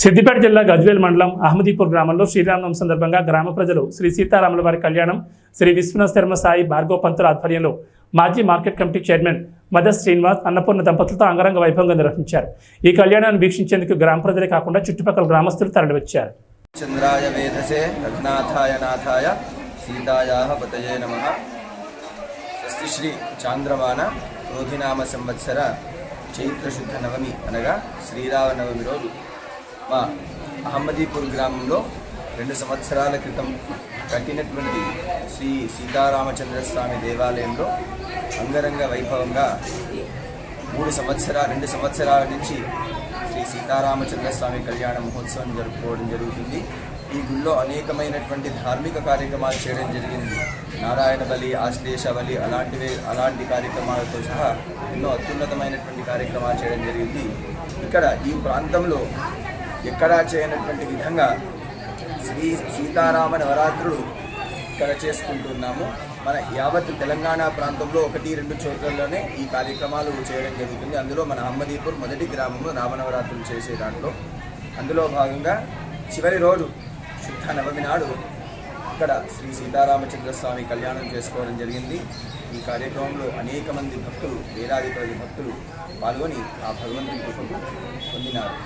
సిద్దిపేట జిల్లా గజ్వేల్ మండలం అహ్మదీపూర్ గ్రామంలో శ్రీరామనవమి సందర్భంగా గ్రామ ప్రజలు శ్రీ సీతారాముల వారి కళ్యాణం శ్రీ విశ్వనాథ శర్మ సాయి భార్గవ పంతుల ఆధ్వర్యంలో మాజీ మార్కెట్ కమిటీ చైర్మన్ మదర్ శ్రీనివాస్ అన్నపూర్ణ దంపతులతో అంగరంగ వైభవంగా నిర్వహించారు. ఈ కళ్యాణాన్ని వీక్షించేందుకు గ్రామ ప్రజలే కాకుండా చుట్టుపక్కల గ్రామస్తులు తరలివచ్చారు. చంద్రాయ వేదసే రఘునాథాయ నాథాయ సీతాయాః పతయే నమః. స్వస్తి శ్రీ చాంద్రమాన క్రోధినామ సంవత్సర చైత్రశుద్ధ నవమి అనగా శ్రీరామనవమి రోజు మా అహ్మదీపూర్ గ్రామంలో 2 సంవత్సరాల క్రితం కట్టినటువంటి శ్రీ సీతారామచంద్ర స్వామి దేవాలయంలో అంగరంగ వైభవంగా 2 సంవత్సరాల నుంచి శ్రీ సీతారామచంద్ర స్వామి కళ్యాణ మహోత్సవం జరుపుకోవడం జరుగుతుంది. ఈ గుళ్ళో అనేకమైనటువంటి ధార్మిక కార్యక్రమాలు చేయడం జరిగింది. నారాయణ బలి, ఆశ్లేష బలి అలాంటి కార్యక్రమాలతో సహా ఎన్నో అత్యున్నతమైనటువంటి కార్యక్రమాలు చేయడం జరిగింది. ఇక్కడ ఈ ప్రాంతంలో ఎక్కడా చేయనటువంటి విధంగా శ్రీ సీతారామ నవరాత్రులు ఇక్కడ చేసుకుంటున్నాము. మన యావత్ తెలంగాణ ప్రాంతంలో 1-2 చోట్లలోనే ఈ కార్యక్రమాలు చేయడం జరుగుతుంది. అందులో మన అహ్మదీపూర్ మొదటి గ్రామంలో రామనవరాత్రులు చేసే దాంట్లో అందులో భాగంగా చివరి రోజు శుద్ధ నవమి నాడు ఇక్కడ శ్రీ సీతారామచంద్ర స్వామి కళ్యాణం చేసుకోవడం జరిగింది. ఈ కార్యక్రమంలో అనేక మంది భక్తులు, వేలాది భక్తులు పాల్గొని ఆ భగవంతుని కృపకు పొందినారు.